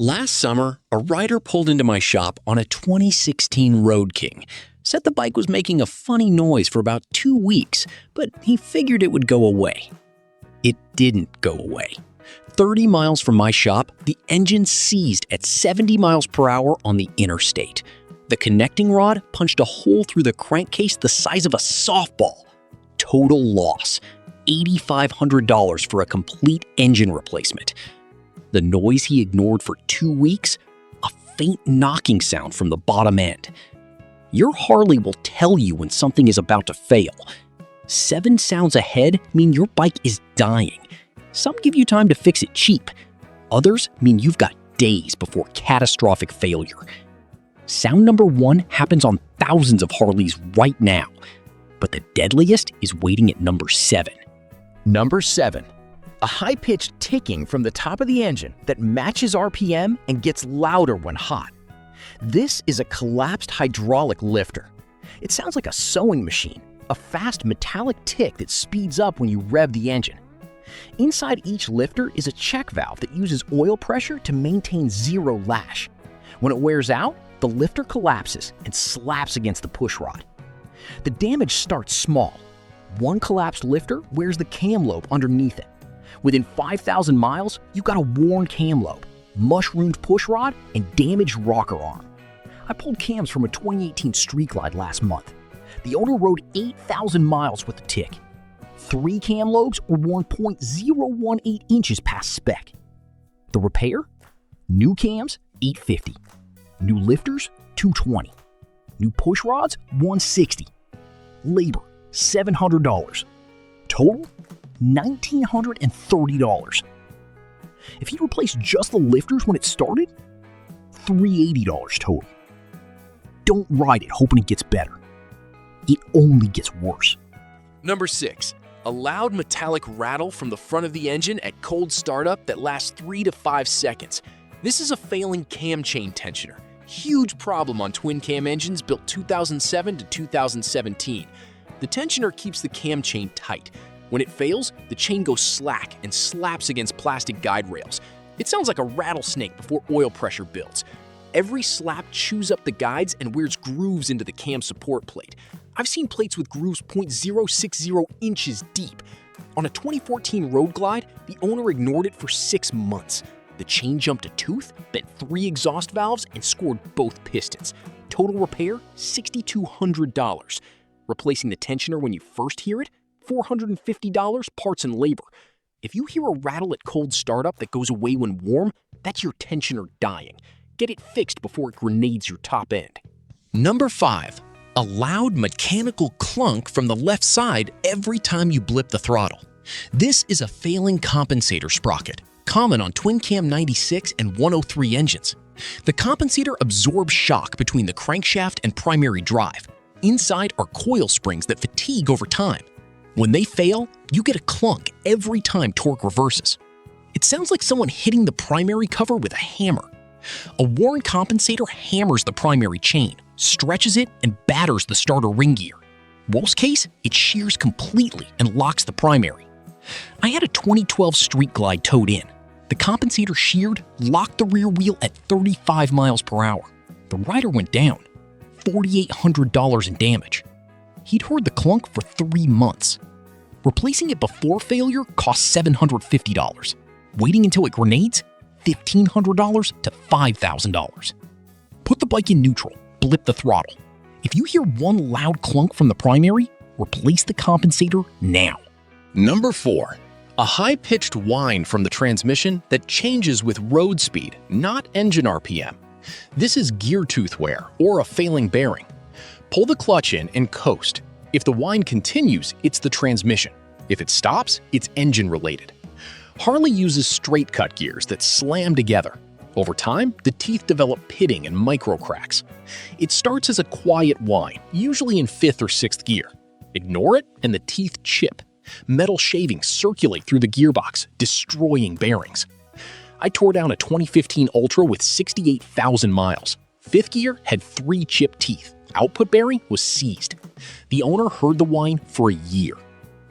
Last summer, a rider pulled into my shop on a 2016 Road King. Said the bike was making a funny noise for about 2 weeks, but he figured it would go away. It didn't go away. 30 miles from my shop, the engine seized at 70 miles per hour on the interstate. The connecting rod punched a hole through the crankcase the size of a softball. Total loss. $8,500 for a complete engine replacement. The noise he ignored for 2 weeks? A faint knocking sound from the bottom end. Your Harley will tell you when something is about to fail. 7 sounds ahead mean your bike is dying. Some give you time to fix it cheap. Others mean you've got days before catastrophic failure. Sound number 1 happens on thousands of Harleys right now, but the deadliest is waiting at number 7. Number 7. A high-pitched ticking from the top of the engine that matches RPM and gets louder when hot. This is a collapsed hydraulic lifter. It sounds like a sewing machine, a fast metallic tick that speeds up when you rev the engine. Inside each lifter is a check valve that uses oil pressure to maintain zero lash. When it wears out, the lifter collapses and slaps against the push rod. The damage starts small. One collapsed lifter wears the cam lobe underneath it. Within 5,000 miles, you've got a worn cam lobe, mushroomed push rod, and damaged rocker arm. I pulled cams from a 2018 Street Glide last month. The owner rode 8,000 miles with the tick. 3 cam lobes were worn 0.018 inches past spec. The repair? New cams, $850. New lifters, $220. New push rods, $160. Labor, $700. Total, $1,930. If he replaced just the lifters when it started, $380 total. Don't ride it hoping it gets better. It only gets worse. Number 6. A loud metallic rattle from the front of the engine at cold startup that lasts 3 to 5 seconds. This is a failing cam chain tensioner. Huge problem on twin cam engines built 2007 to 2017. The tensioner keeps the cam chain tight. When it fails, the chain goes slack and slaps against plastic guide rails. It sounds like a rattlesnake before oil pressure builds. Every slap chews up the guides and wears grooves into the cam support plate. I've seen plates with grooves 0.060 inches deep. On a 2014 Road Glide, the owner ignored it for 6 months. The chain jumped a tooth, bent 3 exhaust valves, and scored both pistons. Total repair, $6,200. Replacing the tensioner when you first hear it, $450 parts and labor. If you hear a rattle at cold startup that goes away when warm, that's your tensioner dying. Get it fixed before it grenades your top end. Number 5. A loud mechanical clunk from the left side every time you blip the throttle. This is a failing compensator sprocket, common on twin cam 96 and 103 engines. The compensator absorbs shock between the crankshaft and primary drive. Inside are coil springs that fatigue over time. When they fail, you get a clunk every time torque reverses. It sounds like someone hitting the primary cover with a hammer. A worn compensator hammers the primary chain, stretches it, and batters the starter ring gear. Worst case, it shears completely and locks the primary. I had a 2012 Street Glide towed in. The compensator sheared, locked the rear wheel at 35 miles per hour. The rider went down. $4,800 in damage. He'd heard the clunk for 3 months. Replacing it before failure cost $750. Waiting until it grenades? $1,500 to $5,000. Put the bike in neutral, blip the throttle. If you hear one loud clunk from the primary, replace the compensator now. Number 4. A high-pitched whine from the transmission that changes with road speed, not engine RPM. This is gear tooth wear or a failing bearing. Pull the clutch in and coast. If the whine continues, it's the transmission. If it stops, it's engine-related. Harley uses straight cut gears that slam together. Over time, the teeth develop pitting and micro cracks. It starts as a quiet whine, usually in 5th or 6th gear. Ignore it and the teeth chip. Metal shavings circulate through the gearbox, destroying bearings. I tore down a 2015 Ultra with 68,000 miles. 5th gear had 3 chipped teeth. Output bearing was seized. The owner heard the whine for a year.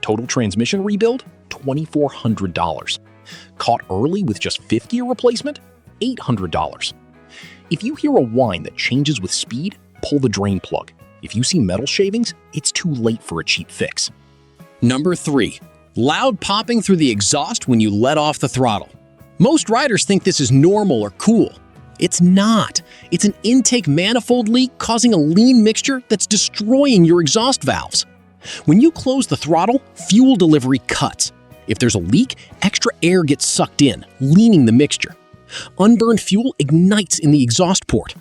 Total transmission rebuild, $2,400. Caught early with just 5th gear replacement? $800. If you hear a whine that changes with speed, pull the drain plug. If you see metal shavings, it's too late for a cheap fix. Number 3. Loud popping through the exhaust when you let off the throttle. Most riders think this is normal or cool. It's not. It's an intake manifold leak causing a lean mixture that's destroying your exhaust valves. When you close the throttle, fuel delivery cuts. If there's a leak, extra air gets sucked in, leaning the mixture. Unburned fuel ignites in the exhaust port.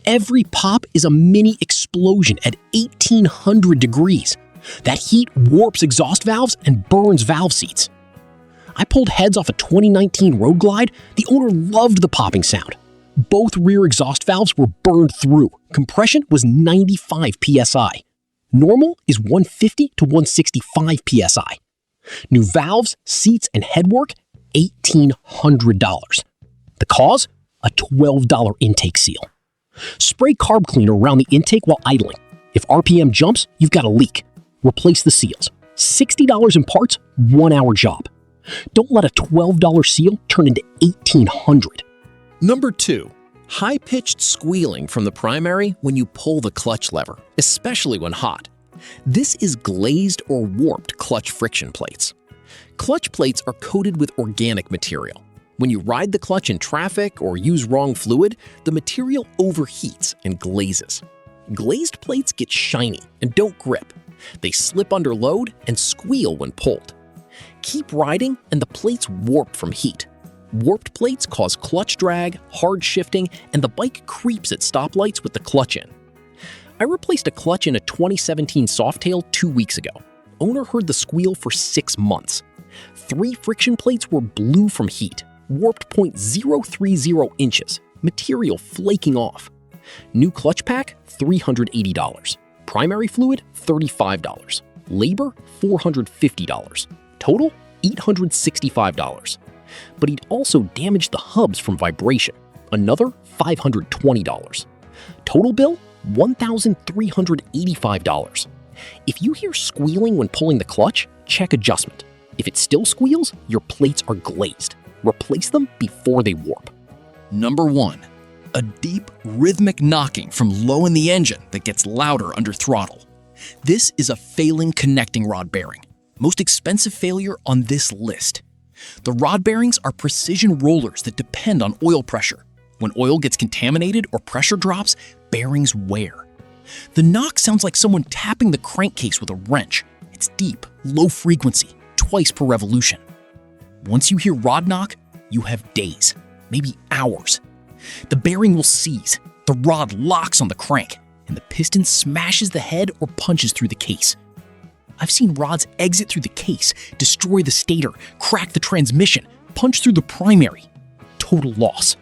Every pop is a mini explosion at 1800 degrees. That heat warps exhaust valves and burns valve seats. I pulled heads off a 2019 Road Glide. The owner loved the popping sound. Both rear exhaust valves were burned through. Compression was 95 psi. Normal is 150 to 165 psi. New valves, seats, and headwork, $1,800. The cause? A $12 intake seal. Spray carb cleaner around the intake while idling. If RPM jumps, you've got a leak. Replace the seals. $60 in parts, 1 hour job. Don't let a $12 seal turn into $1,800. Number 2. High-pitched squealing from the primary when you pull the clutch lever, especially when hot. This is glazed or warped clutch friction plates. Clutch plates are coated with organic material. When you ride the clutch in traffic or use wrong fluid, the material overheats and glazes. Glazed plates get shiny and don't grip. They slip under load and squeal when pulled. Keep riding and the plates warp from heat. Warped plates cause clutch drag, hard shifting, and the bike creeps at stoplights with the clutch in. I replaced a clutch in a 2017 Softail 2 weeks ago. Owner heard the squeal for 6 months. 3 friction plates were blue from heat, warped 0.030 inches, material flaking off. New clutch pack, $380. Primary fluid, $35. Labor, $450. Total, $865. But he'd also damaged the hubs from vibration, another $520. Total bill, $1,385. If you hear squealing when pulling the clutch, check adjustment. If it still squeals, your plates are glazed. Replace them before they warp. Number 1. A deep, rhythmic knocking from low in the engine that gets louder under throttle. This is a failing connecting rod bearing. Most expensive failure on this list. The rod bearings are precision rollers that depend on oil pressure. When oil gets contaminated or pressure drops, bearings wear. The knock sounds like someone tapping the crankcase with a wrench. It's deep, low frequency, twice per revolution. Once you hear rod knock, you have days, maybe hours. The bearing will seize, the rod locks on the crank, and the piston smashes the head or punches through the case. I've seen rods exit through the case, destroy the stator, crack the transmission, punch through the primary. Total loss.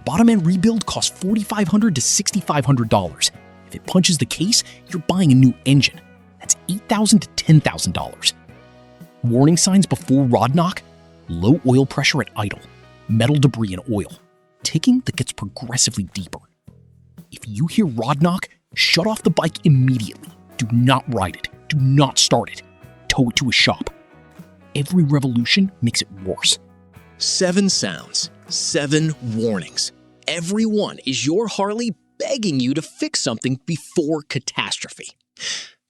Bottom end rebuild costs $4,500 to $6,500. If it punches the case, you're buying a new engine. That's $8,000 to $10,000. Warning signs before rod knock: low oil pressure at idle, metal debris and oil, ticking that gets progressively deeper. If you hear rod knock, shut off the bike immediately. Do not ride it. Do not start it. Tow it to a shop. Every revolution makes it worse. 7 sounds, 7 warnings. Every one is your Harley begging you to fix something before catastrophe.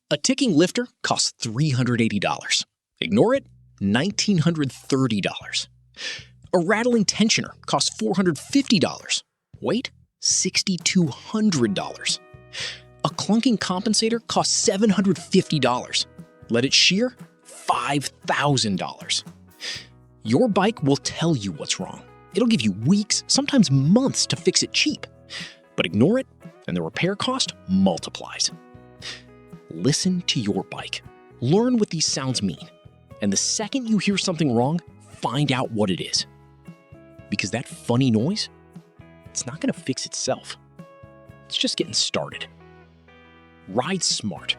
A ticking lifter costs $380. Ignore it, $1,930. A rattling tensioner costs $450. Wait, $6,200. A clunking compensator costs $750. Let it shear, $5,000. Your bike will tell you what's wrong. It'll give you weeks, sometimes months to fix it cheap. But ignore it, and the repair cost multiplies. Listen to your bike. Learn what these sounds mean. And the second you hear something wrong, find out what it is. Because that funny noise, it's not going to fix itself. It's just getting started. Ride smart.